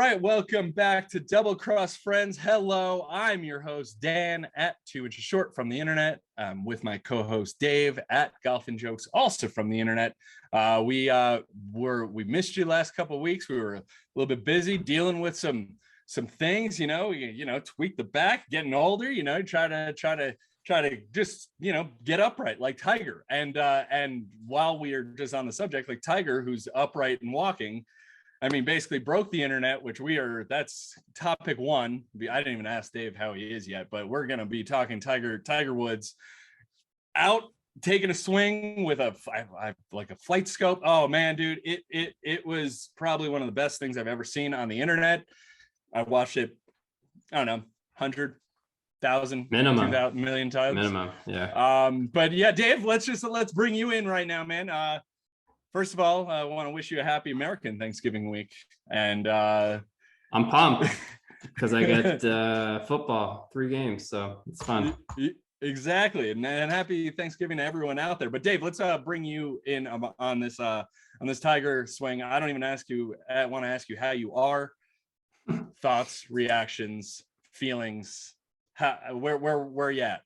right, welcome back to Double Cross Friends. Hello, I'm your host, Dan, at 2 Inches Short from the internet, with my co-host, Dave, at Golf and Jokes, also from the internet. We missed you last couple of weeks. We were a little bit busy dealing with some things, tweak the back, getting older, try to just, get upright like Tiger. And while we are just on the subject, like Tiger, who's upright and walking, I mean, basically broke the internet, which that's topic one. I didn't even ask Dave how he is yet, but we're going to be talking Tiger Woods out taking a swing with a flight scope. Oh man, dude, it was probably one of the best things I've ever seen on the internet. I watched it, I don't know, 100,000, minimum, 2,000 million times. Minimum, yeah. But yeah, Dave, let's bring you in right now, man. First of all, I want to wish you a happy American Thanksgiving week. And I'm pumped because I get football, 3 games, so it's fun. Exactly. And happy Thanksgiving to everyone out there. But Dave, let's bring you in on this Tiger swing. I don't even want to ask you how you are, thoughts, reactions, feelings, where you at?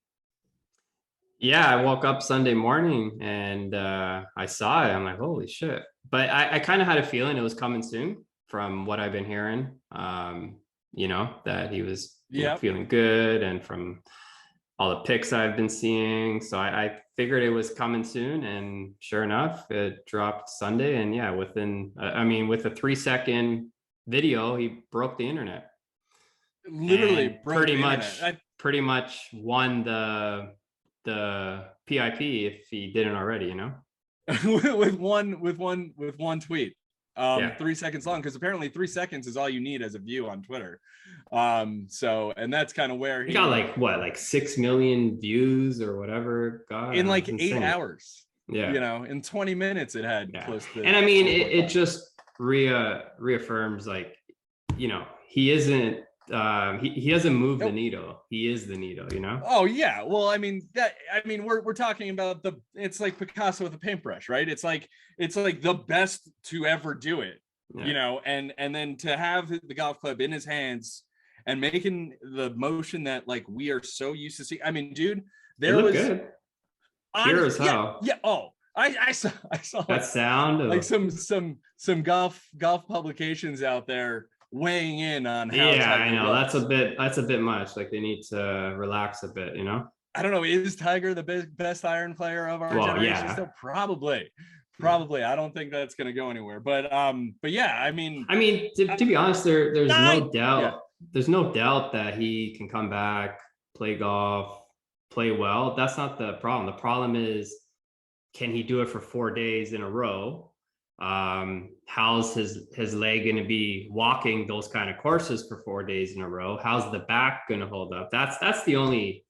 Yeah, I woke up Sunday morning and I saw it. I'm like, holy shit. But I kind of had a feeling it was coming soon from what I've been hearing, that he was feeling good, and from all the pics I've been seeing. So I figured it was coming soon, and sure enough, it dropped Sunday. And yeah, with a 3-second video, he broke the internet. Literally broke the internet. Pretty much won the PIP if he didn't already, with one tweet, 3 seconds long, because apparently 3 seconds is all you need as a view on Twitter. So, and that's kind of where he got like 6 million views or whatever. God, in like 8 hours. Yeah, in 20 minutes it had close to. And I mean, it just reaffirms, like, he isn't. He doesn't move the needle. He is the needle, Oh yeah. Well, we're talking about it's like Picasso with a paintbrush, right? It's like the best to ever do it, and then to have the golf club in his hands and making the motion that like we are so used to see. I mean, dude, there was good. Pure as hell. Yeah. Oh, I saw that sound of like some golf publications out there weighing in on how Tiger I know looks. that's a bit much. Like, they need to relax a bit, I don't know, is Tiger the best iron player of our generation? Still probably I don't think that's going to go anywhere, but yeah, I mean to be honest, there's no doubt there's no doubt that he can come back, play golf, play well. That's not the problem. The problem is, can he do it for 4 days in a row? How's his leg going to be walking those kind of courses for 4 days in a row? How's the back going to hold up? That's the only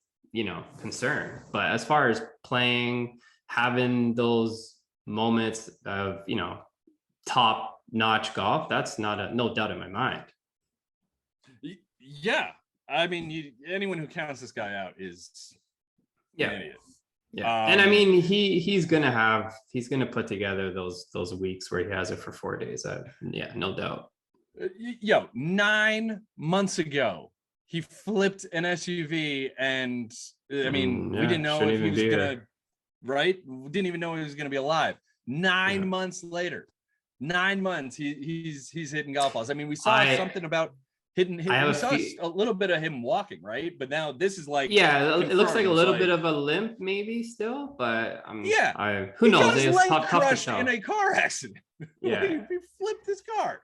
concern. But as far as playing, having those moments of top notch golf, that's no doubt in my mind. Yeah, I mean, anyone who counts this guy out is an idiot. Yeah, and I mean, he's gonna put together those weeks where he has it for 4 days. No doubt. 9 months ago, he flipped an SUV, and I mean, we didn't know if he was gonna. Right, we didn't even know he was gonna be alive. 9 months later, 9 months, he's hitting golf balls. I mean, we saw something about. We saw a little bit of him walking, right? But now this is like, it looks like a little bit of a limp, maybe still, but who knows? He got crushed in a car accident. Yeah, he flipped his car.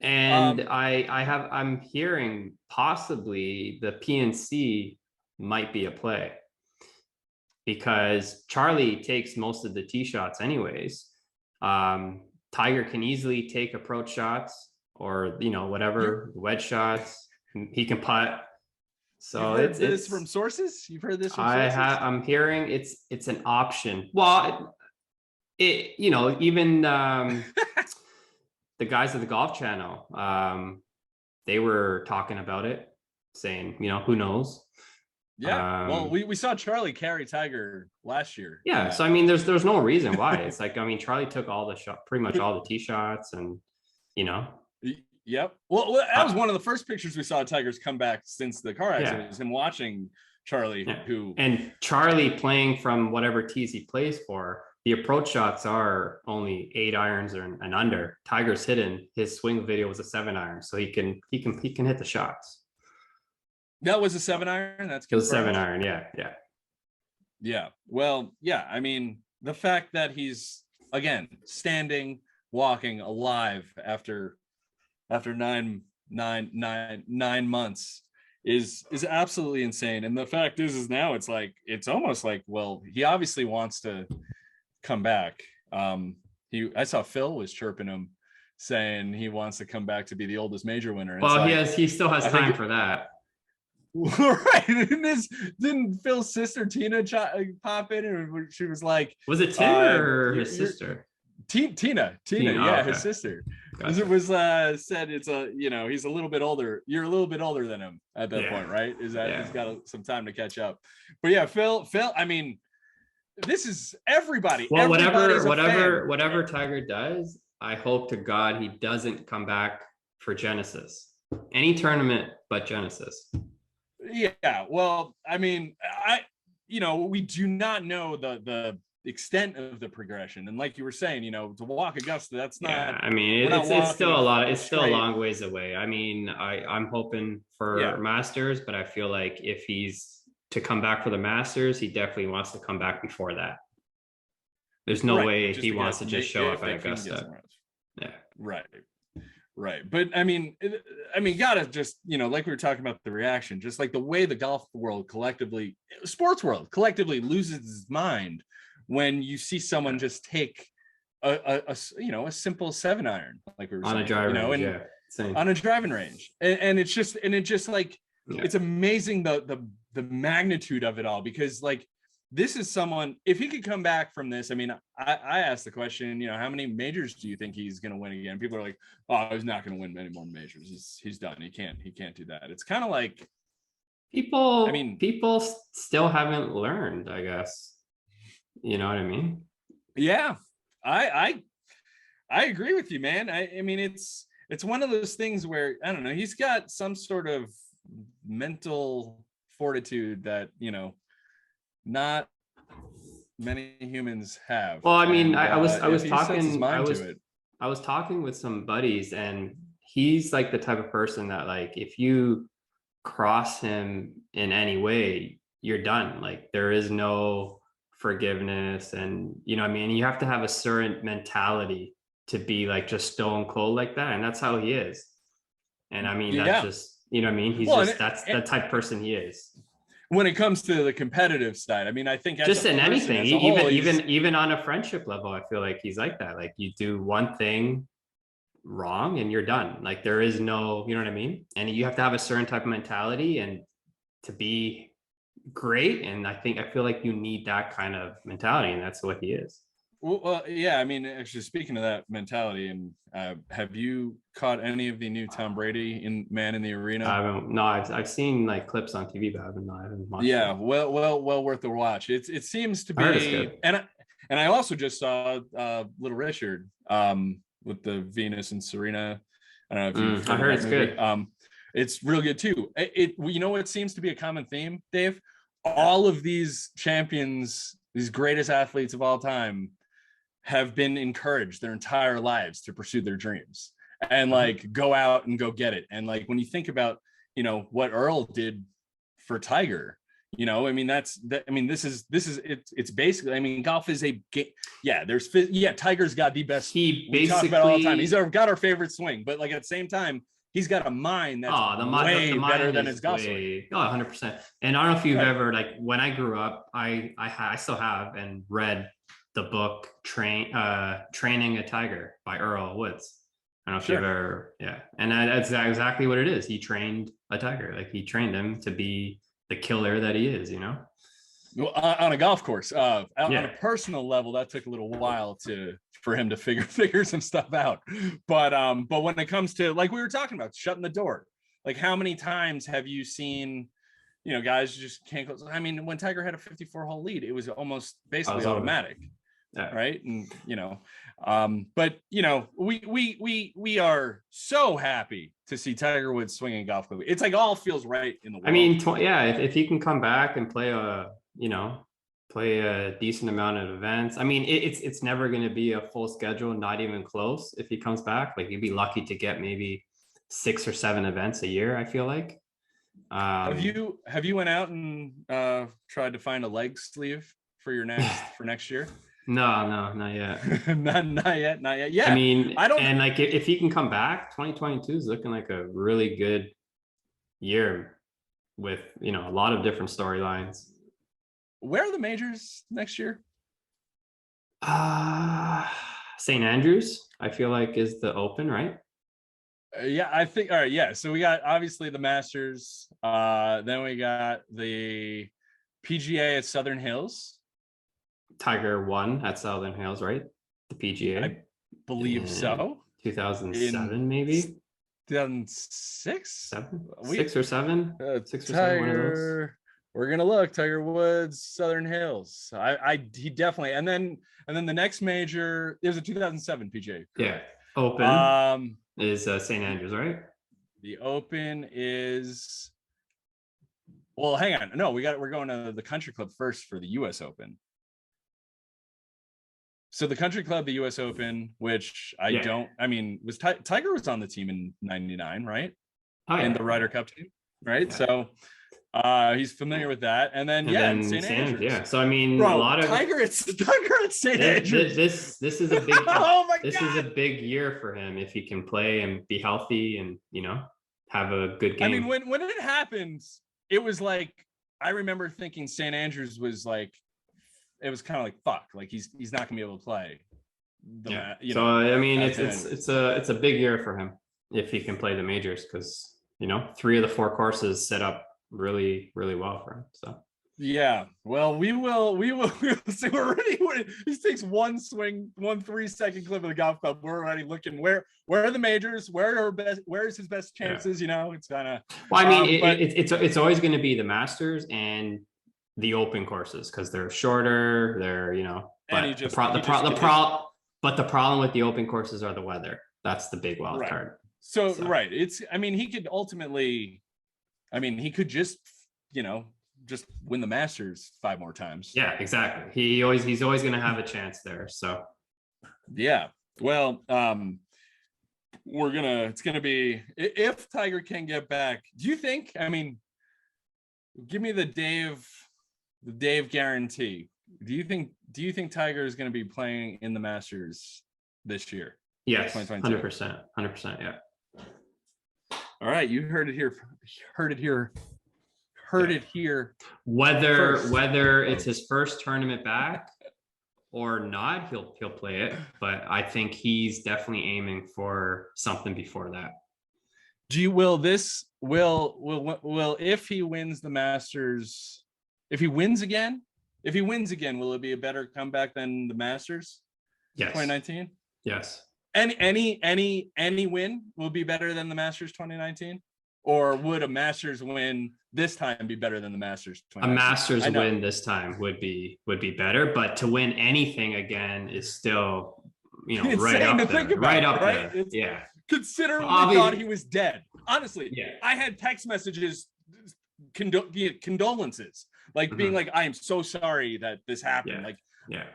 And I'm hearing possibly the PNC might be a play, because Charlie takes most of the tee shots anyways. Tiger can easily take approach shots, or whatever, wedge shots. He can putt. So it's this from sources. You've heard this from sources? I'm hearing it's an option. Well, even the guys at the Golf Channel, they were talking about it, saying, who knows. Yeah, well, we saw Charlie carry Tiger last year. Yeah, so I mean, there's no reason why. It's like, I mean, Charlie took pretty much all the tee shots, and Yep. Well, that was one of the first pictures we saw Tiger's come back since the car accident. It was him watching Charlie, and Charlie playing from whatever tees he plays for. The approach shots are only 8 irons and under. Tiger's hitting, his swing video was a 7 iron, so he can hit the shots. That was a 7 iron. That's it was 7 iron. Yeah. Well, yeah. I mean, the fact that he's again standing, walking, alive after 9 months is absolutely insane. And the fact is now it's almost like, well, he obviously wants to come back. I saw Phil was chirping him, saying he wants to come back to be the oldest major winner. And well, he still has time for that. Right. Didn't Phil's sister Tina pop in, and she was like, was it Tina or his sister? Tina, yeah, okay. His sister. Gotcha. It was said it's he's a little bit older. You're a little bit older than him at that point, right? He's got some time to catch up. But yeah, Phil, I mean, this is everybody. Well, whatever Tiger does, I hope to God he doesn't come back for Genesis. Any tournament but Genesis. Yeah, well, I mean, we do not know the extent of the progression, and like you were saying, to walk Augusta, that's not. Yeah, I mean, it's still a lot. It's still a long ways away. I mean, I'm hoping for Masters, but I feel like if he's to come back for the Masters, he definitely wants to come back before that. There's no way he wants to just show up at Augusta. Yeah, right. But I mean, gotta just, like we were talking about the reaction, just like the way the golf world collectively, sports world collectively loses its mind when you see someone just take a simple 7 iron, like we were saying, on a driving range, on a driving range, and it's just like it's amazing the magnitude of it all, because like this is someone, if he could come back from this, I mean, I asked the question, how many majors do you think he's going to win again? People are like, oh, he's not going to win many more majors. He's done. He can't do that. It's kind of like people still haven't learned, I guess. You know what I mean? Yeah, I agree with you, man. I mean, it's one of those things where, I don't know, he's got some sort of mental fortitude that, not many humans have. Well, I mean, I was talking with some buddies, and he's like the type of person that, like, if you cross him in any way, you're done. Like, there is no forgiveness, and I mean, you have to have a certain mentality to be like just stone cold like that, and that's how he is. And I mean, that's just, what I mean, he's that's the type of person he is. When it comes to the competitive side, I mean, I think just in anything, even on a friendship level, I feel like he's like that. Like, you do one thing wrong and you're done. Like, there is no, you know what I mean? And you have to have a certain type of mentality and to be great. And I feel like you need that kind of mentality, and that's what he is. Well, yeah. I mean, actually, speaking of that mentality, and have you caught any of the new Tom Brady in Man in the Arena? I haven't. No, I've seen like clips on TV, but I haven't watched. Yeah, well worth the watch. It seems to be, and I also just saw Little Richard with the Venus and Serena. I don't know if you've heard it's movie. Good. It's real good too. It seems to be a common theme, Dave. All of these champions, these greatest athletes of all time, have been encouraged their entire lives to pursue their dreams and like go out and go get it. And like, when you think about, what Earl did for Tiger, I mean, this is it's basically, I mean, golf is a game. Yeah, Tiger's got the best. We talk about it all the time. He's got our favorite swing, but like at the same time, he's got a mind that's way better than his golf swing. 100%. And I don't know if you've ever, like, when I grew up, I still have and read the book Training a Tiger by Earl Woods. I don't know if you've ever, and that's exactly what it is. He trained a tiger. Like, he trained him to be the killer that he is, Well, on a golf course. On a personal level, that took a little while for him to figure some stuff out. But when it comes to, like we were talking about, shutting the door, like, how many times have you seen, guys just can't close? I mean, when Tiger had a 54-hole lead, it was almost basically automatic. right? And but we are so happy to see Tiger Woods swinging golf club. It's like all feels right in the world. I mean, if he can come back and play a decent amount of events. I mean, it's never going to be a full schedule, not even close. If he comes back, like you'd be lucky to get maybe 6 or 7 events a year, I feel like. Have you went out and tried to find a leg sleeve for your next year? No, not yet. not yet. Yeah. I mean, and like if he can come back, 2022 is looking like a really good year with, a lot of different storylines. Where are the majors next year? St. Andrews, I feel like, is the Open, right? Yeah, I think. All right, yeah. So we got obviously the Masters. Then we got the PGA at Southern Hills. Tiger won at Southern Hills, right? The PGA. I believe so. 2007, maybe. 2006? 6 or 7? 6 or 7, one of those. We're gonna look. Tiger Woods, Southern Hills. He definitely. And then the next major. It was a 2007 PGA. Yeah, Open. Is St. Andrews, right? The Open is. Well, hang on. No, we're going to the Country Club first for the U.S. Open. So the Country Club, the U.S. Open, which was Tiger was on the team in '99, right? Oh, yeah. In the Ryder Cup team, right? Yeah. So he's familiar with that. And then St. Andrews. Yeah. So I mean, a lot of Tiger at St. Andrews. This is a big oh my this God. is a big year for him if he can play and be healthy and have a good game. I mean, when it happened, it was like I remember thinking St. Andrews was like. It was kind of like fuck, like he's not gonna be able to play. So I mean, it's a big year for him if he can play the majors because 3 of the 4 courses set up really, really well for him. So yeah, well, we will see. We're already. He takes one swing, 3-second clip of the golf club. We're already looking where are the majors? Where's his best chances? It's kind of. Well, I mean, it's always going to be the Masters and the Open courses because they're shorter. They're but the problem with the Open courses are the weather. That's the big wild card. So right, it's. I mean, he could ultimately. I mean, he could just win the Masters 5 more times. Yeah, exactly. He's always going to have a chance there. So yeah. Well, it's gonna be if Tiger can get back. Do you think? I mean, give me the Dave guarantee. Do you think Tiger is going to be playing in the Masters this year? Yes, 100%. Yeah. All right, you heard it here. Whether it's his first tournament back or not, he'll play it. But I think he's definitely aiming for something before that. Will if he wins the Masters? If he wins again, will it be a better comeback than the Masters? Yes. 2019? Yes. Any win will be better than the Masters 2019? Or would a Masters win this time be better than the Masters 2019? A Masters win this time would be better, but to win anything again is still, right up there. Yeah. Considering we thought he was dead. Honestly, I had text messages, condolences. Like being like, I am so sorry that this happened.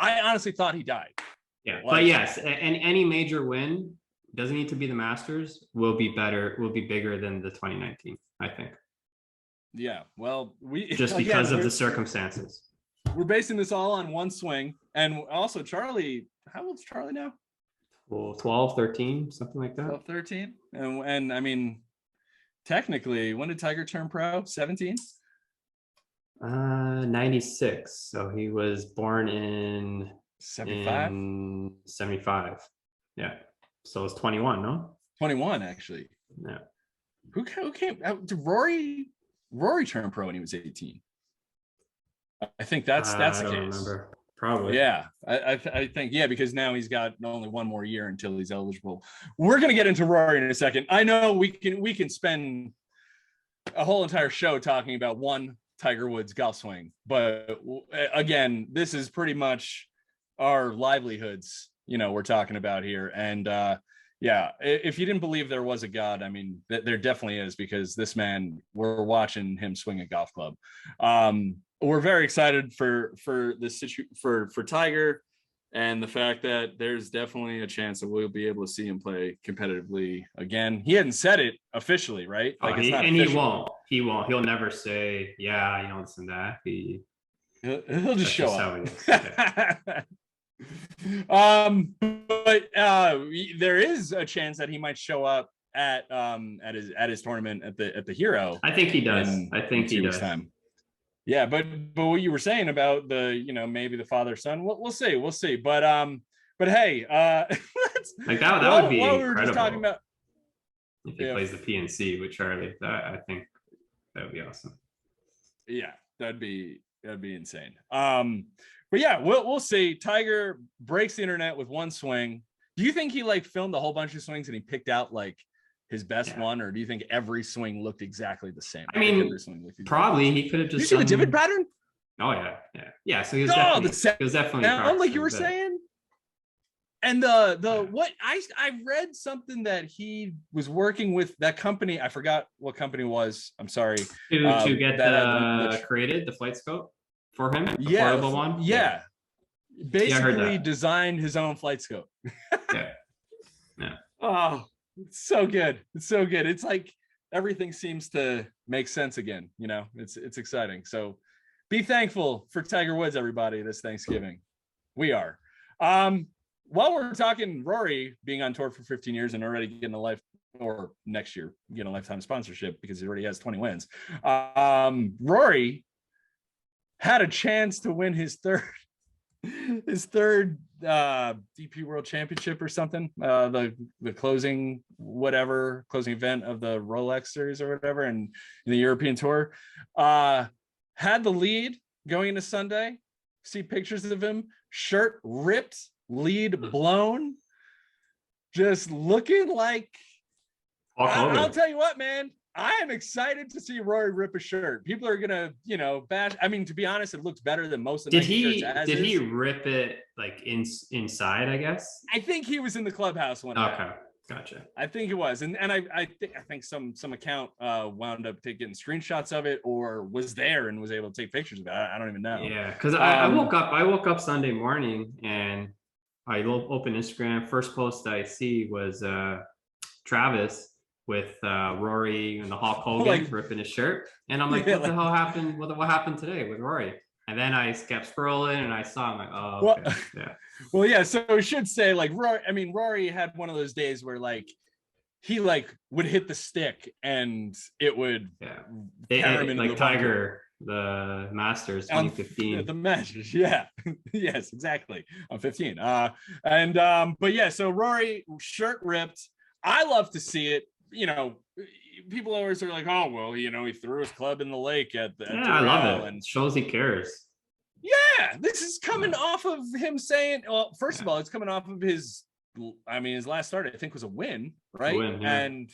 I honestly thought he died. Yeah, but yes, and any major win doesn't need to be the Masters. Will be bigger than the 2019, I think. Yeah, well, we just because of the circumstances. We're basing this all on one swing, and also Charlie. How old's Charlie now? Well, 12, 13, something like that. 12, 13, and I mean, technically, when did Tiger turn pro? 17. 96. So he was born in 75. 75. Yeah. So it's 21, no? 21, actually. Yeah. Who came out? Did Rory turned pro when he was 18? I think that's the case. I don't remember. Probably. Yeah. I think, because now he's got only one more year until he's eligible. We're going to get into Rory in a second. I know we can spend a whole entire show talking about one Tiger Woods golf swing, but again, this is pretty much livelihoods, we're talking about here. And yeah, if you didn't believe there was a God, I mean, there definitely is, because this man, we're watching him swing a golf club. We're very excited for this for Tiger, and the fact that there's definitely a chance that we'll be able to see him play competitively again. He hadn't said it officially, right? Like, it's not official. He won't. He'll never say, yeah, this and that. He'll just show up. But there is a chance that he might show up at his tournament at the Hero. I think he does. I think he does. Time. Yeah, but what you were saying about the maybe the father son, we'll see. But hey, like that would be incredible. We were just talking about if he plays the PNC with Charlie. I think that would be awesome. Yeah, that'd be insane. But yeah, we'll see. Tiger breaks the internet with one swing. Do you think he filmed a whole bunch of swings and he picked out his best one, or do you think every swing looked exactly the same? I mean, probably he could have just. Did you see the divot pattern? Oh yeah. So he was definitely down, like you were saying. And the what I read something that he was working with that company. I forgot what company it was. I'm sorry. To get created the flight scope for him. The portable one. Yeah. Basically designed his own flight scope. Yeah. Oh, it's so good. It's like everything seems to make sense again. It's exciting. So be thankful for Tiger Woods, everybody, this Thanksgiving. We are. While we're talking Rory being on tour for 15 years and already getting next year getting a lifetime sponsorship because he already has 20 wins. Rory had a chance to win his third DP World Championship or something, the closing event of the Rolex series or whatever, and in the European Tour, had the lead going into Sunday. See pictures of him, shirt ripped, lead blown, just looking like I'll tell you what, man, I am excited to see Rory rip a shirt. People are gonna, bash. I mean, to be honest, it looks better than most of the shirts. Did he rip it inside? I guess. I think he was in the clubhouse one day. Okay, gotcha. I think it was, and I think some account wound up getting screenshots of it, or was there and was able to take pictures of it. I don't even know. Yeah, because I woke up Sunday morning and I opened Instagram. First post I see was Travis with Rory and the Hulk Hogan ripping his shirt, and I'm like, what the hell happened? What happened today with Rory? And then I kept scrolling and I saw him, like, oh, okay. Yeah. Well, yeah. So we should say, Rory. I mean, Rory had one of those days where he would hit the stick and it would carry him into the Tiger, the Masters 2015. The Masters, yeah. Yes, exactly. On 15. But yeah, so Rory shirt ripped. I love to see it. People always are like, oh, well, he threw his club in the lake at I love it. And shows he cares. Yeah, this is coming off of him saying, well, first of all, it's coming off of his last start, I think, was a win, right? And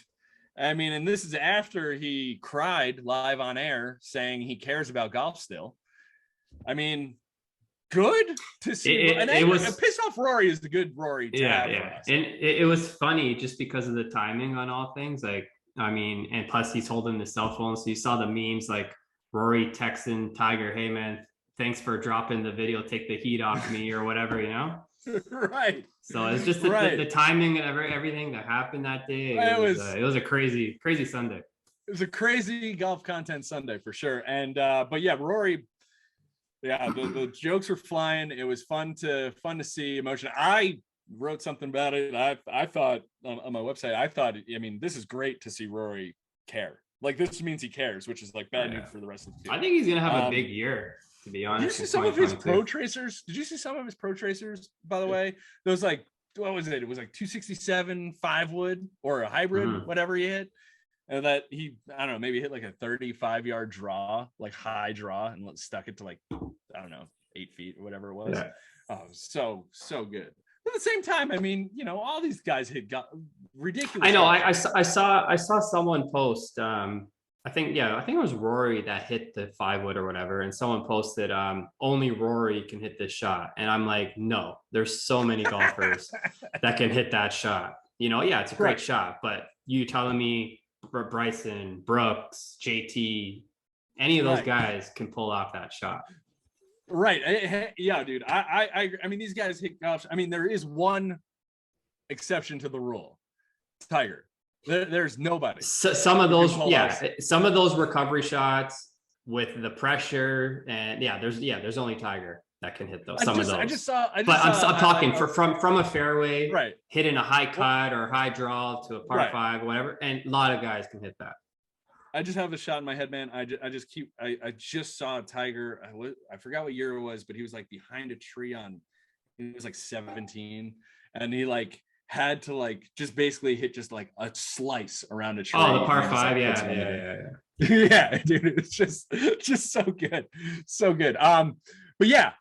and this is after he cried live on air saying he cares about golf still. I mean, good to see. It was pissed off Rory is the good Rory. And it was funny just because of the timing on all things. And plus he's holding the cell phone, so you saw the memes like Rory texting Tiger, "Hey man, thanks for dropping the video. Take the heat off me," or whatever, Right. So it's just the timing and everything that happened that day. It was a crazy Sunday. It was a crazy golf content Sunday for sure. And but yeah, Rory. Yeah, the jokes were flying. It was fun to see emotion. I wrote something about it. I thought on my website, this is great to see Rory care. This means he cares, which is bad news for the rest of the team. I think he's gonna have a big year, to be honest. Did you see some of his pro tracers? Did you see some of his pro tracers, by the way? Those what was it? It was 267 5 wood or a hybrid, whatever he hit. And that he, I don't know, maybe hit a 35-yard draw, high draw, and stuck it to 8 feet or whatever it was. Yeah. Oh, so good. But at the same time, all these guys hit ridiculous. I know. I saw someone post I think it was Rory that hit the 5-wood or whatever, and someone posted, only Rory can hit this shot, and I'm like, no, there's so many golfers that can hit that shot. Yeah, it's a great shot, but you telling me Bryson, Brooks, JT, any of those guys can pull off that shot? Right. Yeah, dude. I mean, these guys hit golf. I mean, there is one exception to the rule. Tiger. There's nobody. So, some of those recovery shots with the pressure, and there's only Tiger that can hit those. I'm talking from a fairway, right? Hitting a high cut or high draw to a par 5, whatever, and a lot of guys can hit that. I just have a shot in my head, man. I just saw a Tiger. I forgot what year it was, but he was like behind a tree he was like 17, and he like had to like just basically hit just like a slice around a tree. Oh, the par 5, yeah, dude, it's just so good, so good. But yeah,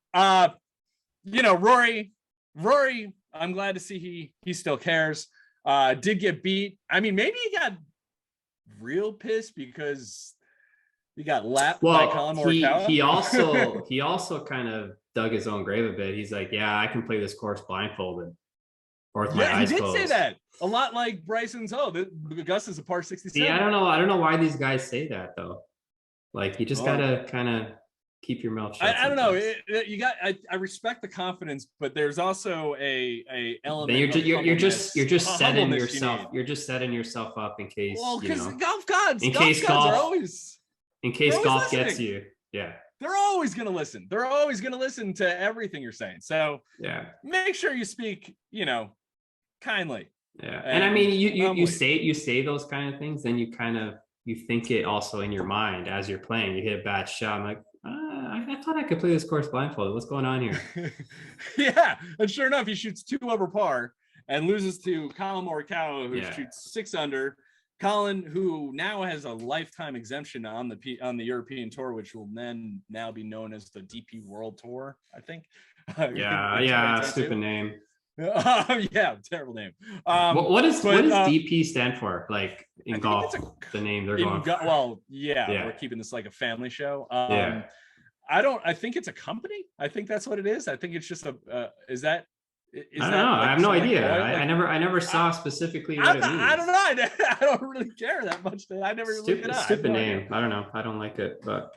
Rory, I'm glad to see he still cares. Did get beat. I mean, maybe he got real pissed because he got lapped by Colin Morikawa. He also kind of dug his own grave a bit. He's like, yeah, I can play this course blindfolded. Or with my eyes closed. Say that a lot, like Bryson's. Augusta's a par 67. Yeah, I don't know why these guys say that though. Like, you just gotta kind of keep your mouth shut. I don't know. I respect the confidence, but there's also a element. You're just setting yourself. You're just setting yourself up in case. Well, because golf gods gets you. Yeah. They're always going to listen. They're always going to listen to everything you're saying. So make sure you speak, kindly. Yeah. And I mean, you say those kind of things, then you think it also in your mind as you're playing. You hit a bad shot. I'm like, I thought I could play this course blindfolded. What's going on here? Yeah. And sure enough, he shoots 2 over par and loses to Colin Morikawa, who shoots 6 under. Colin, who now has a lifetime exemption on the European Tour, which will then now be known as the DP World Tour, I think. Stupid name. Terrible name. What does DP stand for? Like in golf, the name they're going. We're keeping this like a family show. I think it's a company. I think that's what it is. I think it's just I don't know. I have no idea. I never saw specifically what it means. I don't know. I don't really care that much. I never looked it up. Stupid name. I don't know. I don't like it, but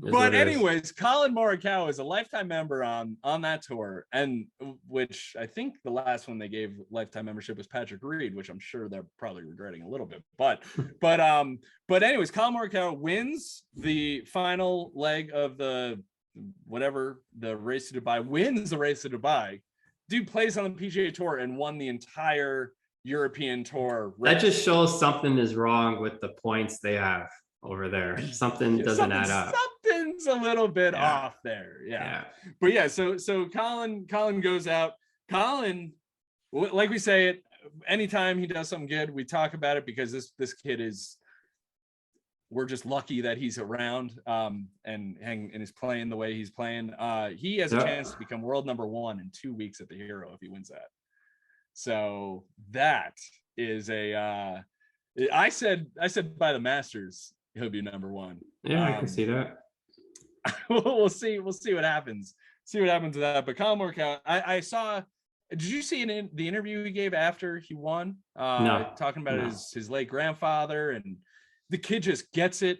anyways, Colin Morikawa is a lifetime member on that tour, and which I think the last one they gave lifetime membership was Patrick Reed, which I'm sure they're probably regretting a little bit. But anyways, Colin Morikawa wins the final leg of the race to Dubai. Wins the race to Dubai. Dude plays on the PGA Tour and won the entire European Tour race. That just shows something is wrong with the points they have over there. Something doesn't add up. Something's a little bit off there. Yeah. But so Colin goes out. Colin, like we say it, anytime he does something good, we talk about it because this kid we're just lucky that he's around and is playing the way he's playing. He has a chance to become world number 1 in 2 weeks at the Hero if he wins that. So that is I said by the Masters he'll be number 1. Yeah, I can see that. We'll see what happens. See what happens to that. But Colin Morikawa, I saw. Did you see the interview he gave after he won? No. Talking about his late grandfather, and the kid just gets it.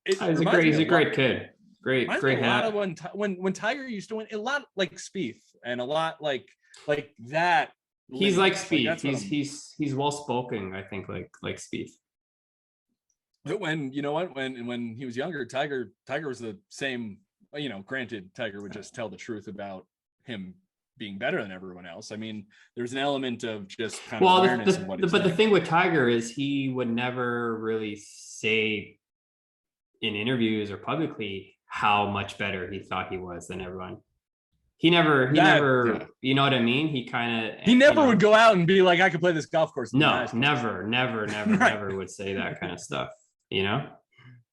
He's a great kid. Great hat. A lot of when Tiger used to win, a lot like Spieth, and a lot like that. He's like Spieth. Like he's well spoken. I think like Spieth. When when he was younger, Tiger was the same. Granted, Tiger would just tell the truth about him being better than everyone else. I mean, there's an element of just kind of awareness of what he's saying. The thing with Tiger is he would never really say in interviews or publicly how much better he thought he was than everyone. He never, you know what I mean? He never would go out and be like, I could play this golf course. No, never would say that kind of stuff,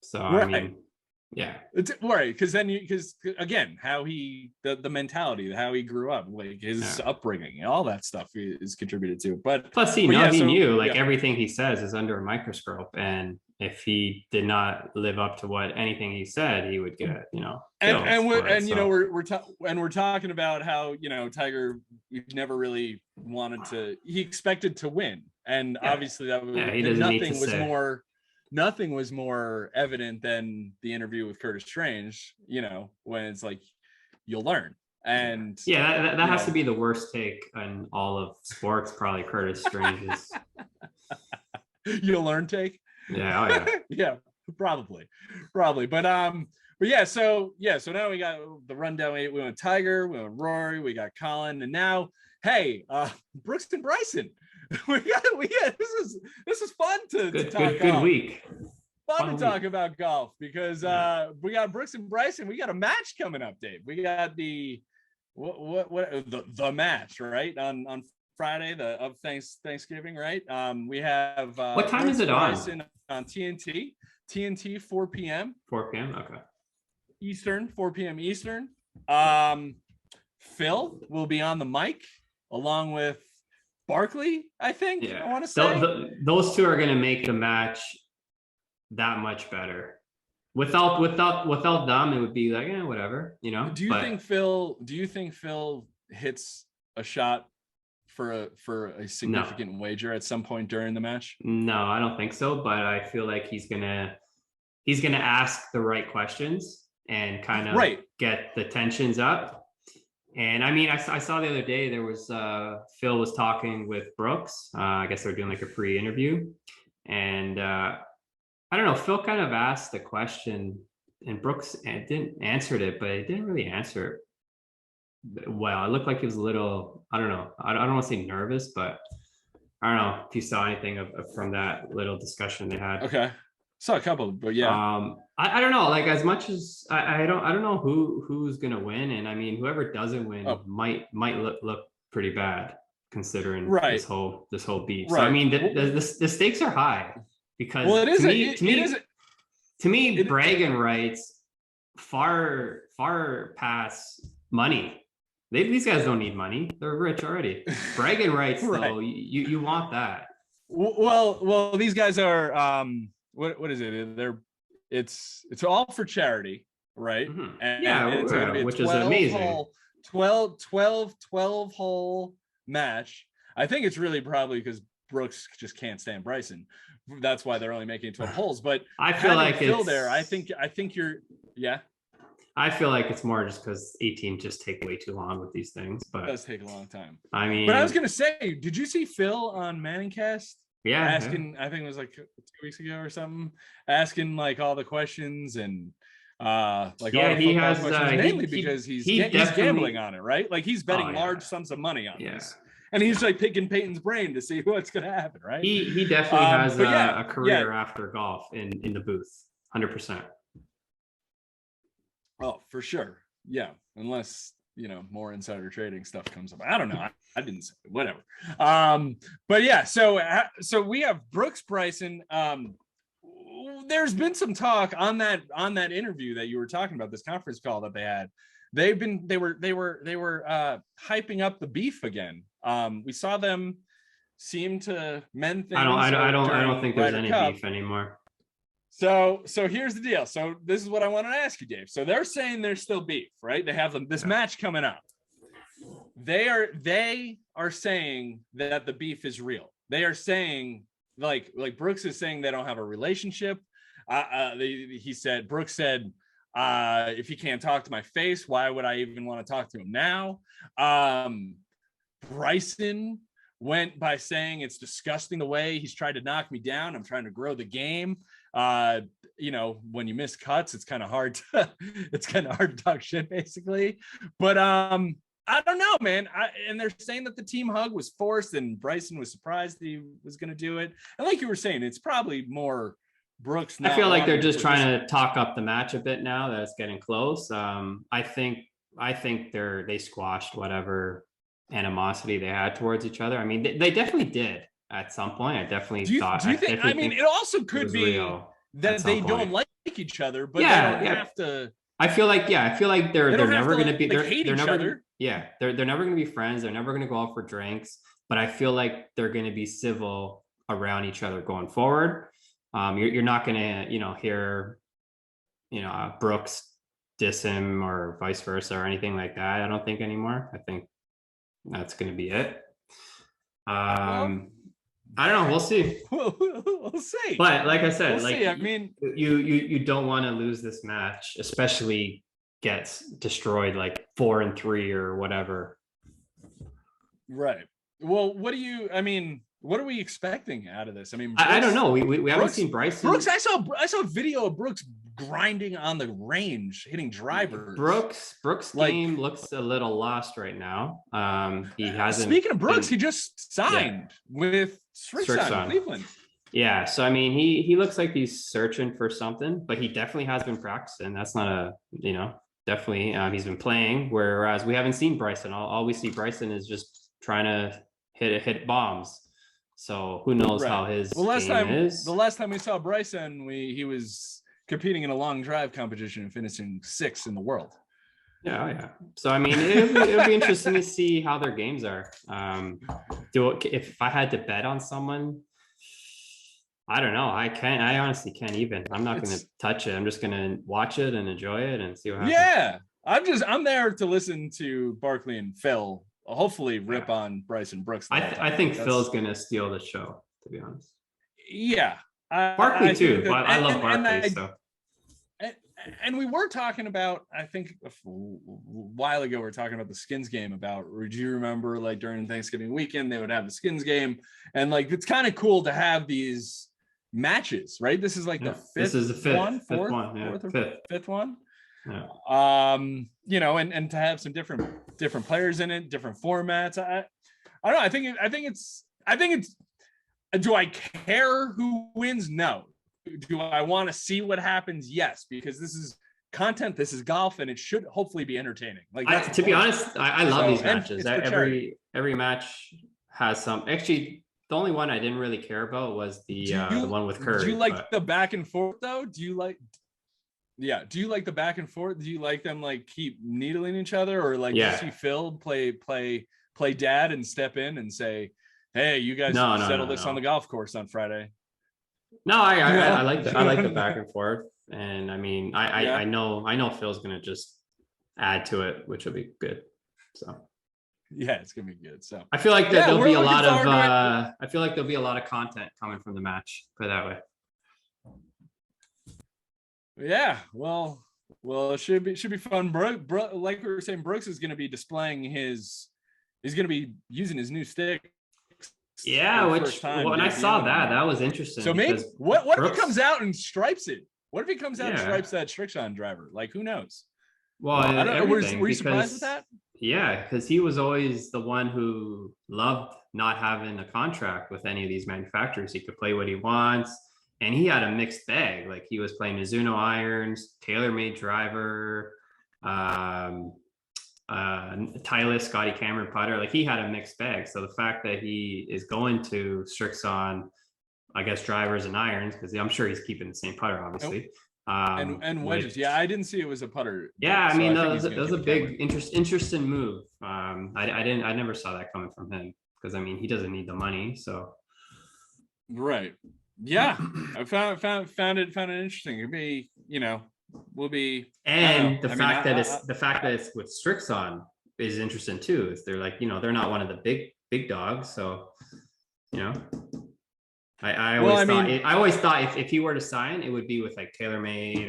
So, right. I mean, yeah, it's right. Because again, how the mentality, how he grew up, like his upbringing, all that stuff is contributed to it. But plus, he knew everything he says is under a microscope, and if he did not live up to what anything he said, he would get, we're talking about how, Tiger never really wanted to, he expected to win. And obviously that was, he doesn't need to say. Nothing was more evident than the interview with Curtis Strange, when it's like, you'll learn. And that has to be the worst take in all of sports, probably Curtis Strange's. You'll learn take. Yeah. Yeah, probably. But yeah. So now we got the rundown. We went Tiger, we went Rory, we got Colin, and now, hey, Brooks and Bryson. we got. This is fun to talk. Good week. Fun to talk about golf because we got Brooks and Bryson. We got a match coming up, Dave. We got the match, right, on Friday of Thanksgiving, right? We have what time Brooks is it Bryson on TNT 4 p.m. 4 p.m. Okay. Eastern, 4 p.m. Eastern. Phil will be on the mic along with Barkley, I think. Yeah. I want to say those two are going to make the match that much better. Without them, it would be like, whatever, Do you think Phil hits a shot for a significant wager at some point during the match? No, I don't think so. But I feel like he's gonna ask the right questions and kind of get the tensions up. And I mean, I saw the other day there was Phil was talking with Brooks. I guess they're doing like a pre-interview, and I don't know. Phil kind of asked the question, and Brooks didn't answer it, but he didn't really answer it well. It looked like he was a little, I don't know. I don't want to say nervous, but I don't know if you saw anything from that little discussion they had. Okay, saw a couple, but yeah. I don't know. Like, as much as I don't know who's gonna win, and I mean, whoever doesn't win might look pretty bad considering this whole beef. Right. So I mean, the stakes are high. Because to me, bragging rights far past money. These guys don't need money; they're rich already. Bragging rights, though, you want that. Well, these guys are what is it? It's all for charity, right? Mm-hmm. And it's going to be which is amazing. 12 hole match. I think it's really probably because Brooks just can't stand Bryson. That's why they're only making 12 holes. But I feel like Phil there. I think you're. I feel like it's more just because 18 just take way too long with these things. But it does take a long time. I mean, but I was gonna say, did you see Phil on Manningcast? Yeah, asking. I think it was like 2 weeks ago or something. Asking like all the questions and like all the he has questions, mainly because he's gambling on it, right? Like he's betting large sums of money on this. And he's like picking Peyton's brain to see what's going to happen, right? He definitely has a career after golf in the booth, 100%. Oh, for sure. Yeah, unless more insider trading stuff comes up. I don't know. I didn't say it. Whatever. But yeah, so we have Brooks Bryson. There's been some talk on that interview that you were talking about, this conference call that they had. They were hyping up the beef again. We saw them seem to mend things. I don't think there's any beef anymore. So here's the deal. So this is what I wanted to ask you, Dave. So they're saying there's still beef, right? They have this match coming up. They are saying that the beef is real. They are saying like Brooks is saying they don't have a relationship. Brooks said, if he can't talk to my face, why would I even want to talk to him now? Bryson went by saying it's disgusting the way he's tried to knock me down. I'm trying to grow the game. When you miss cuts, it's kind of hard to talk shit, basically. But I don't know, man. And they're saying that the team hug was forced and Bryson was surprised that he was going to do it. And like you were saying, it's probably more Brooks. I feel like they're just trying to talk up the match a bit now that it's getting close. I think they squashed whatever animosity they had towards each other. I mean, they definitely did at some point. I definitely thought. Do you think? I mean, it also could be that they don't like each other, but they don't have to. I feel like they're never going to be. They're never. Yeah, they're never going to be friends. They're never going to go out for drinks. But I feel like they're going to be civil around each other going forward. You're not gonna, hear, Brooks diss him or vice versa or anything like that. I don't think anymore. I think that's gonna be it. I don't know. We'll see. We'll see. But like I said, we'll see. I mean, you don't want to lose this match, especially gets destroyed like 4-3 or whatever. Right. Well, what are we expecting out of this? I mean, I don't know. We haven't seen Bryson. Brooks, I saw a video of Brooks grinding on the range, hitting drivers. Brooks' game looks a little lost right now. He hasn't. Speaking of Brooks, he just signed with Srixon, Cleveland. Yeah, so I mean, he looks like he's searching for something, but he definitely has been practicing. That's not definitely he's been playing. Whereas we haven't seen Bryson. All we see Bryson is just trying to hit bombs. So who knows how his game is? The last time we saw Bryson, he was competing in a long drive competition and finishing 6th in the world. Yeah. So I mean, it'll be interesting to see how their games are. If I had to bet on someone, I don't know. I honestly can't even. I'm not going to touch it. I'm just going to watch it and enjoy it and see what happens. Yeah, I'm there to listen to Barkley and Phil. Hopefully, rip on Bryson Brooks. I think Phil's going to steal the show, to be honest. Yeah, Barkley too. I love Barkley. And we were talking about, I think a while ago, we were talking about the Skins game do you remember like during Thanksgiving weekend, they would have the Skins game, and like, it's kind of cool to have these matches, right? This is like the fifth. This is the fifth one. Yeah. And to have some different players in it, different formats. I don't know. I think it's, do I care who wins? No. Do I want to see what happens? Yes, because this is content, this is golf, and it should hopefully be entertaining. Like, to be honest, I love these matches. Every match has some. Actually, the only one I didn't really care about was the one with Curry. Do you like the back and forth though? Do you like the back and forth? Do you like them like keep needling each other, or like you see Phil play dad and step in and say, "Hey, you guys settle this on the golf course on Friday"? No, I like the back and forth, and I mean, I know Phil's gonna just add to it, which will be good. So yeah, it's gonna be good. So I feel like there'll be a lot of I feel like there'll be a lot of content coming from the match. Put it that way. Yeah, well, it should be fun. Like we were saying, Brooks is gonna be displaying he's gonna be using his new stick. Yeah, when I saw that was interesting. So maybe what if he comes out and stripes it? What if he comes out and stripes that Srixon driver? Like, who knows? Well, I don't know. Were you surprised with that? Yeah, because he was always the one who loved not having a contract with any of these manufacturers. He could play what he wants, and he had a mixed bag. Like, he was playing Mizuno irons, TaylorMade driver, Titleist Scotty Cameron putter. Like, he had a mixed bag. So the fact that he is going to Srixon, I guess, drivers and irons, because I'm sure he's keeping the same putter, obviously. And wedges. Yeah, I didn't see it was a putter. Yeah, I mean, that was a big interesting move. I never saw that coming from him, because I mean, he doesn't need the money. So right. Yeah, I found it interesting. It'd be, will be, and the fact that it's with Srixon is interesting too. Is they're like, they're not one of the big dogs, so I always thought if he were to sign, it would be with like TaylorMade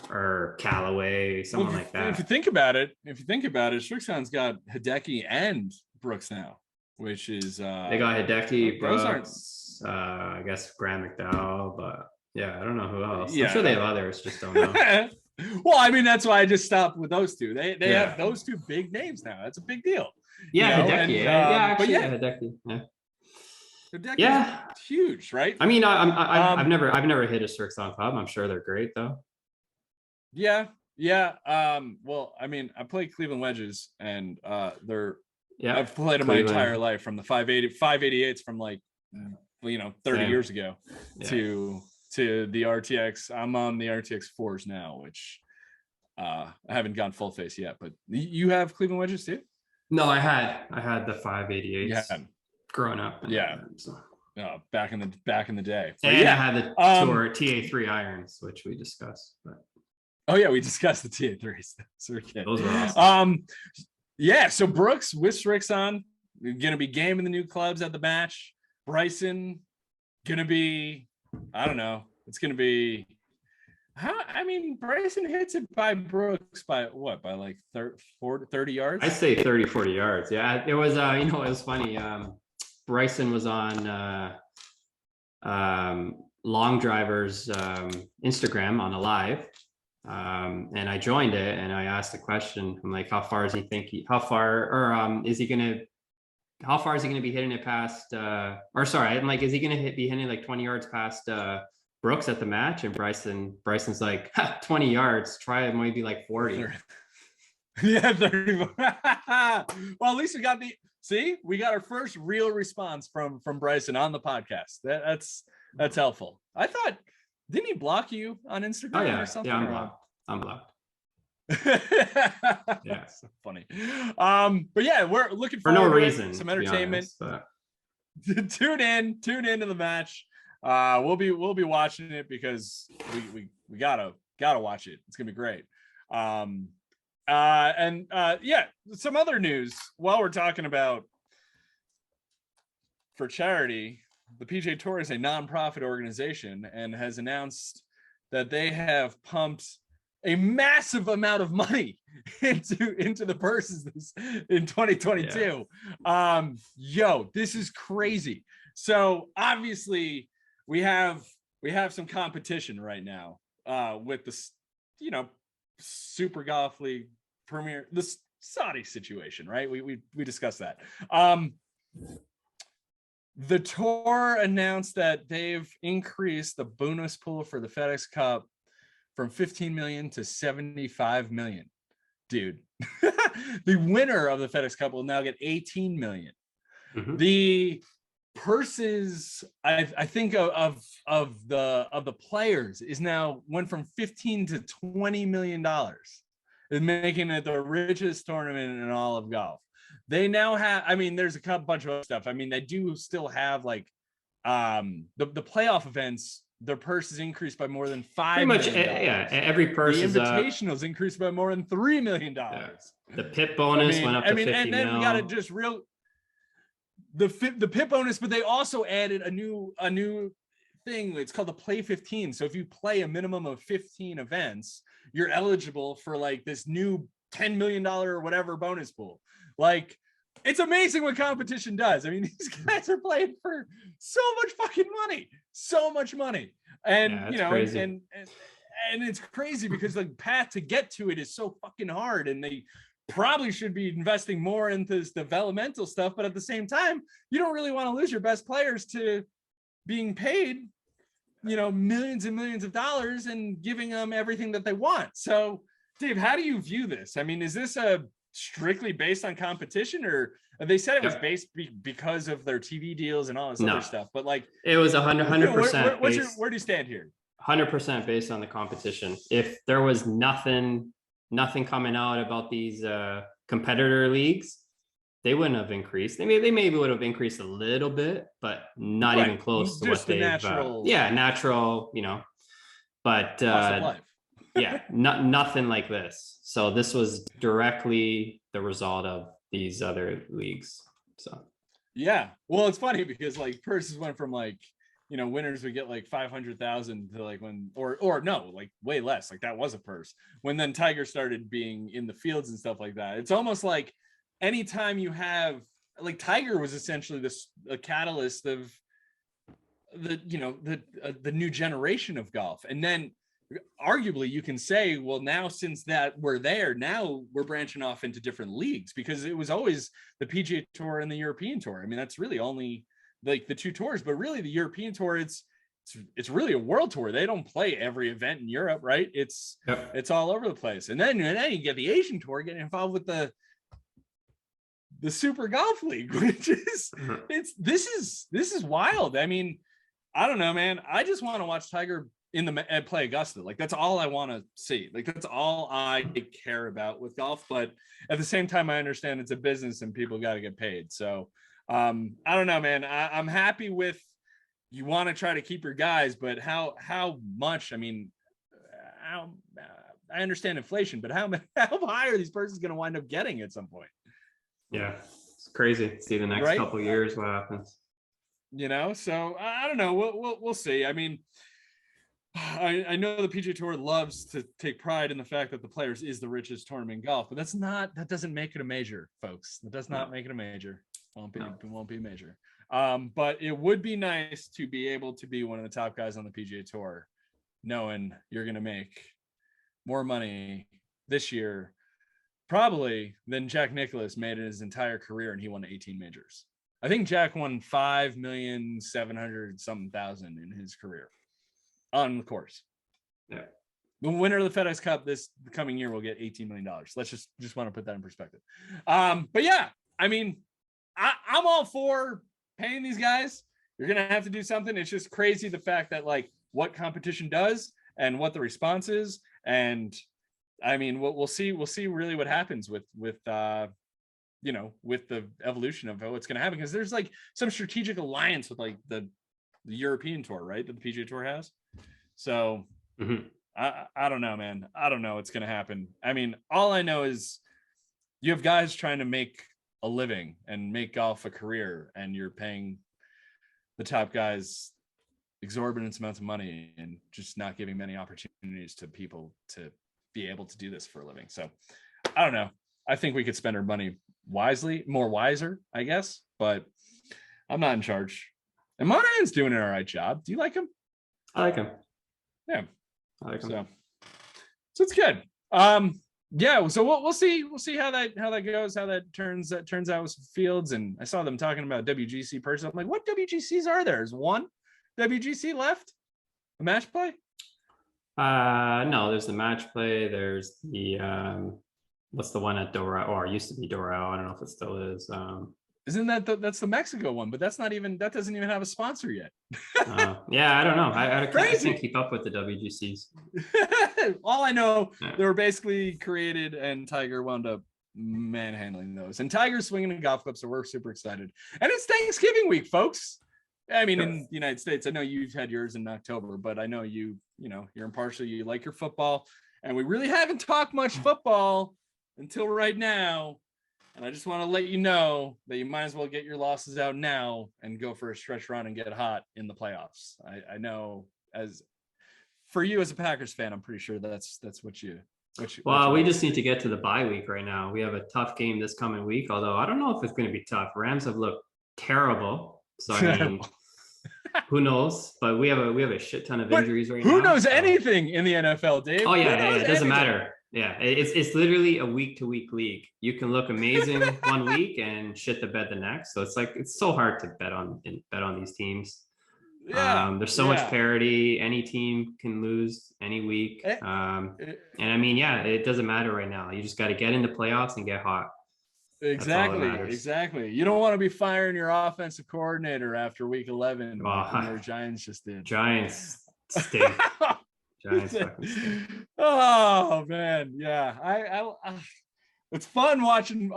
or Callaway, someone like that. If you think about it, Srixon's got Hideki and Brooks now, which is they got Hideki, Brooks, I guess Graham McDowell, but yeah, I don't know who else. Yeah. I'm sure they have others, just don't know. Well, I mean, that's why I just stopped with those two. They have those two big names now. That's a big deal. Yeah, Hideki. Hideki. Yeah. Yeah, huge, right? I mean, I've never hit a Srixon club. I'm sure they're great though. Yeah. Well, I mean, I play Cleveland wedges, and I've played them my entire life, from the 588s from like 30 years ago to the RTX. I'm on the RTX 4s now, which I haven't gone full face yet. But you have Cleveland wedges too? No, I had the 588s. Yeah. Growing up. Yeah. back in the day. But and I had the Tour TA3 irons, which we discussed. But oh yeah, we discussed the TA3s. So those were awesome. Yeah. So Brooks with Srixon gonna be gaming the new clubs at the match. Bryson gonna be, I don't know. It's gonna be. Bryson hits it by Brooks by what? By like 30 yards? I say 30, 40 yards. Yeah, it was, it was funny. Bryson was on Long Driver's Instagram on a live. And I joined it and I asked the question. I'm like, how far is he thinking? How far is he going to be hitting it past, I'm like, is he going to be hitting like 20 yards past Brooks at the match? And Bryson's like 20 yards, try it maybe like 40. Yeah, 30. Well, at least we got our first real response from Bryson on the podcast. That's helpful. I thought, didn't he block you on Instagram or something? Yeah, I'm blocked. Yeah, so funny. But yeah, we're looking for no reason, some entertainment. Tune in to the match. We'll be watching it because we gotta watch it. It's gonna be great. Yeah, some other news while we're talking about for charity. The PGA Tour is a nonprofit organization and has announced that they have pumped a massive amount of money into the purses in 2022. Yeah. This is crazy. So obviously we have some competition right now with the Super Golf League Premier, the Saudi situation, right? We discussed that. The tour announced that they've increased the bonus pool for the FedEx Cup from 15 million to 75 million. Dude, the winner of the FedEx Cup will now get 18 million. Mm-hmm. The purses, I think of the players is now went from 15 to 20 million dollars, making it the richest tournament in all of golf. They now have, there's a bunch of stuff. They do still have like the playoff events. Their purse is increased by more than $5 million. Yeah, every purse. The Invitational's increased by more than $3 million. Yeah. The PIP bonus went up to 50 and then mil. We got it just real. The PIP bonus, but they also added a new thing. It's called the Play 15. So if you play a minimum of 15 events, you're eligible for like this new $10 million or whatever bonus pool. Like, it's amazing what competition does. These guys are playing for so much fucking money, and crazy. and it's crazy because the path to get to it is so fucking hard, and they probably should be investing more into this developmental stuff. But at the same time, you don't really want to lose your best players to being paid, millions and millions of dollars and giving them everything that they want. So, Dave, how do you view this? Is this a strictly based on competition, or they said it was based because of their TV deals and all this other stuff? But like, it was 100%. Where do you stand here? 100% based on the competition. If there was nothing coming out about these competitor leagues, they wouldn't have increased. They maybe would have increased a little bit, but not even close to what they natural. Natural, but yeah, nothing like this. So this was directly the result of these other leagues. So yeah, well, it's funny because like purses went from like, winners would get like 500,000 to like when, or no, like way less. Like that was a purse when then Tiger started being in the fields and stuff like that. It's almost like anytime you have like Tiger was essentially a catalyst of the new generation of golf. And then arguably you can say, well, now since that we're there, now we're branching off into different leagues, because it was always the PGA Tour and the European Tour. That's really only like the two tours, but really the European Tour, it's really a world tour. They don't play every event in Europe, right? It's all over the place. And then you get the Asian Tour getting involved with the Super Golf League, which is this is wild. I don't know, man. I just want to watch Tiger play Augusta. Like that's all I want to see. Like that's all I care about with golf. But at the same time, I understand it's a business and people got to get paid. So I don't know, man. I'm happy with you want to try to keep your guys, but how much? I mean, I understand inflation, but how high are these persons going to wind up getting at some point? Yeah, it's crazy. See the next couple years what happens. So I don't know. We'll see. I mean, I know the PGA Tour loves to take pride in the fact that the Players is the richest tournament in golf, but that doesn't make it a major, folks. That does not make it a major. It won't be a major. But it would be nice to be able to be one of the top guys on the PGA Tour, knowing you're going to make more money this year probably than Jack Nicklaus made in his entire career, and he won 18 majors. I think Jack won 5,700,000 in his career on the course. Yeah. The winner of the FedEx Cup this coming year will get $18 million. Let's just want to put that in perspective. But yeah, I mean, I'm all for paying these guys. You're going to have to do something. It's just crazy the fact that like what competition does and what the response is. And I mean, we'll see really what happens with the evolution of what's going to happen. Because there's like some strategic alliance with like the European tour, right? That the PGA Tour has. So I don't know, man. I don't know what's going to happen. I mean, all I know is you have guys trying to make a living and make golf a career, and you're paying the top guys exorbitant amounts of money and just not giving many opportunities to people to be able to do this for a living. So I don't know. I think we could spend our money wiser, I guess, but I'm not in charge. And Monahan's doing an all right job. Do you like him? I like him. Yeah. I like him. So it's good. Yeah, so we'll see how that goes, how that turns out with Fields. And I saw them talking about WGC person. I'm like, what WGCs are there? Is one WGC left? A match play? No, there's the match play. There's the what's the one at Doral, or used to be Doral. I don't know if it still is. Isn't that's the Mexico one? But that doesn't even have a sponsor yet. Yeah, I don't know. I can't keep up with the WGCs. All I know, they were basically created, and Tiger wound up manhandling those. And Tiger's swinging a golf club, so we're super excited. And it's Thanksgiving week, folks. I mean, in the United States, I know you've had yours in October, but I know you're impartial. You like your football, and we really haven't talked much football until right now. And I just want to let you know that you might as well get your losses out now and go for a stretch run and get hot in the playoffs. I know, as for you as a Packers fan, I'm pretty sure that's what you. Well, we just need to get to the bye week right now. We have a tough game this coming week, although I don't know if it's going to be tough. Rams have looked terrible, so I mean, who knows? But we have a shit ton of injuries right now. Who knows anything in the NFL, Dave? Oh yeah, it doesn't matter. Yeah, it's literally a week-to-week league. You can look amazing one week and shit the bed the next. So it's so hard to bet on these teams. Yeah, there's so much parity. Any team can lose any week. And I mean, yeah, it doesn't matter right now. You just got to get into playoffs and get hot. Exactly. You don't want to be firing your offensive coordinator after week 11. Your Giants just did. Giants stink. Oh man, yeah. I it's fun watching.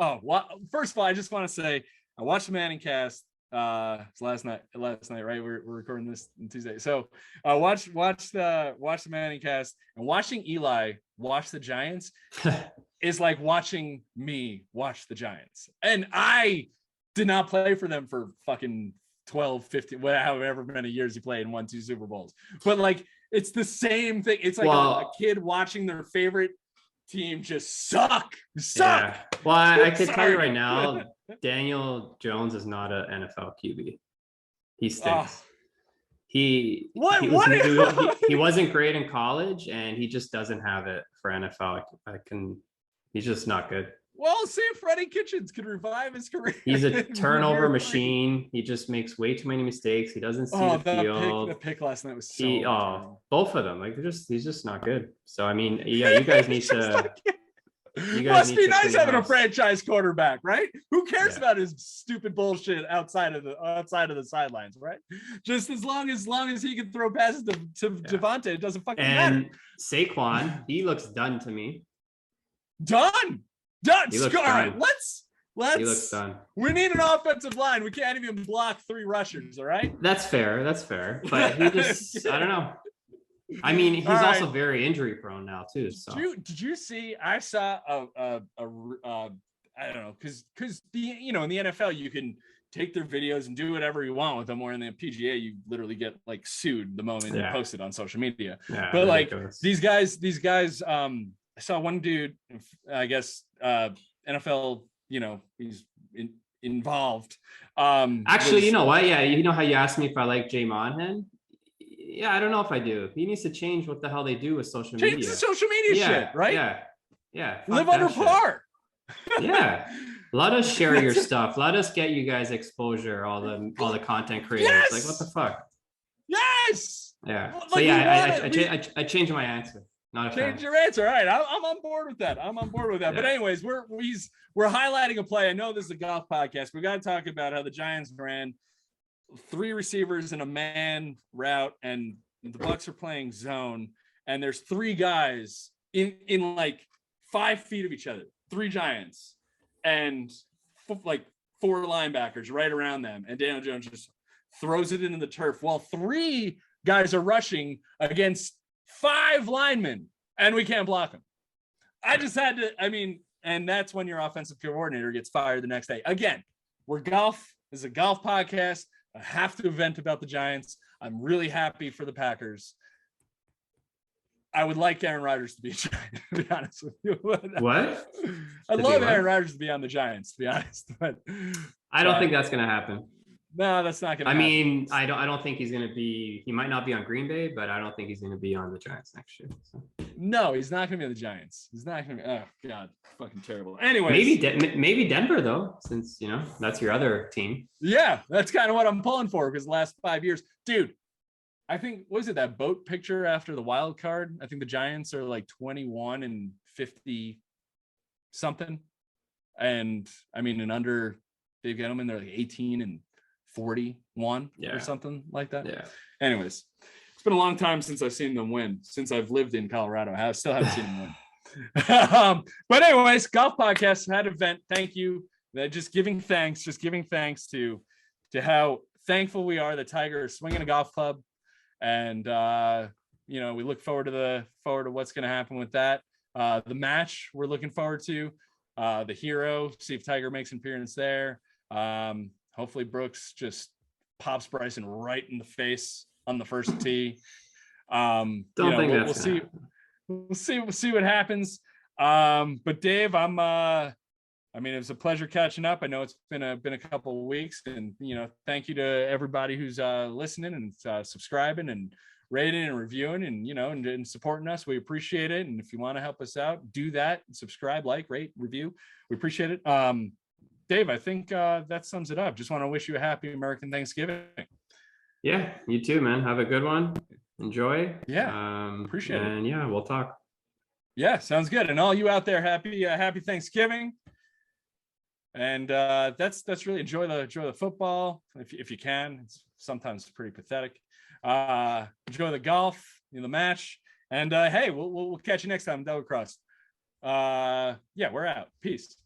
First of all, I just want to say I watched the Manning cast. It's last night, right? We're recording this on Tuesday. So watch the Manning cast, and watching Eli watch the Giants is like watching me watch the Giants. And I did not play for them for fucking 12, 15, however many years he played and won 2 Super Bowls. But like, it's the same thing. It's like a kid watching their favorite team just suck. Yeah. Well, I can tell you right now, Daniel Jones is not an NFL QB. He stinks. He wasn't great in college, and he just doesn't have it for NFL. He's just not good. Well, see if Freddie Kitchens could revive his career. He's a turnover machine. He just makes way too many mistakes. He doesn't see the field. The pick last night was so both of them. Like he's just not good. So I mean, yeah, you guys need to. Must be nice having a franchise quarterback, right? Who cares about his stupid bullshit outside of the sidelines, right? Just as long as he can throw passes to Devontae, it doesn't fucking matter. And Saquon, he looks done to me. Done. All right, He looks done. We need an offensive line. We can't even block 3 rushers. All right. That's fair. But he just, I don't know. I mean, he's also very injury prone now too. So did you see? I saw I don't know, because in the NFL you can take their videos and do whatever you want with them, or in the PGA you literally get like sued the moment you post it on social media. Yeah, but ridiculous. Like these guys, I saw one dude, I guess NFL, he's involved. Actually, you know what? Yeah, you know how you asked me if I like Jay Monaghan? Yeah, I don't know if I do. He needs to change what the hell they do with social media. Change the social media shit, right? Yeah. Live under par. Yeah. Let us share your stuff. Let us get you guys exposure, all the content creators. Yes! Like, what the fuck? Yes. Yeah. Like, so yeah, I changed my answer. Not a change your answer. All right, I'm on board with that. Yeah. But anyways, we're highlighting a play. I know this is a golf podcast. We got to talk about how the Giants ran 3 receivers in a man route, and the Bucks are playing zone, and there's 3 guys in like 5 feet of each other, 3 Giants, and like 4 linebackers right around them, and Daniel Jones just throws it into the turf while 3 guys are rushing against 5 linemen, and we can't block them. I just had to, and that's when your offensive coordinator gets fired the next day. Again, this is a golf podcast. I have to vent about the Giants. I'm really happy for the Packers. I would like Aaron Rodgers to be a Giant, to be honest with you. What? I'd love Aaron Rodgers to be on the Giants, to be honest. But I don't think that's going to happen. No, that's not going to happen. I mean, I don't think he's going to be, he might not be on Green Bay, but I don't think he's going to be on the Giants next year. So. No, he's not going to be on the Giants. He's not going to be, oh God, fucking terrible. Anyway. Maybe Denver though, since, that's your other team. Yeah, that's kind of what I'm pulling for, because the last 5 years, dude, I think, was it that boat picture after the wild card? I think the Giants are like 21 and 50 something. And and under Dave Gettleman, they're like 18 and 41 or something like that. Yeah. Anyways, it's been a long time since I've seen them win. Since I've lived in Colorado, I still haven't seen them win. But anyways, golf podcast had an event. Thank you. Just giving thanks to how thankful we are that Tiger is swinging a golf club, and we look forward to what's going to happen with that. The match we're looking forward to, the Hero. See if Tiger makes an appearance there. Hopefully Brooks just pops Bryson right in the face on the first tee. We'll see. We'll see what happens. But Dave, it was a pleasure catching up. I know it's been a couple of weeks, and thank you to everybody who's listening and subscribing and rating and reviewing and supporting us. We appreciate it. And if you want to help us out, do that. Subscribe, rate, review. We appreciate it. Dave, I think that sums it up. Just want to wish you a happy American Thanksgiving. Yeah, you too, man. Have a good one. Enjoy. Yeah, appreciate it. And yeah, we'll talk. Yeah, sounds good. And all you out there, happy Thanksgiving. And that's really enjoy the football if you can. It's sometimes pretty pathetic. Enjoy the golf, the match, and hey, we'll catch you next time. Double cross. Yeah, we're out. Peace.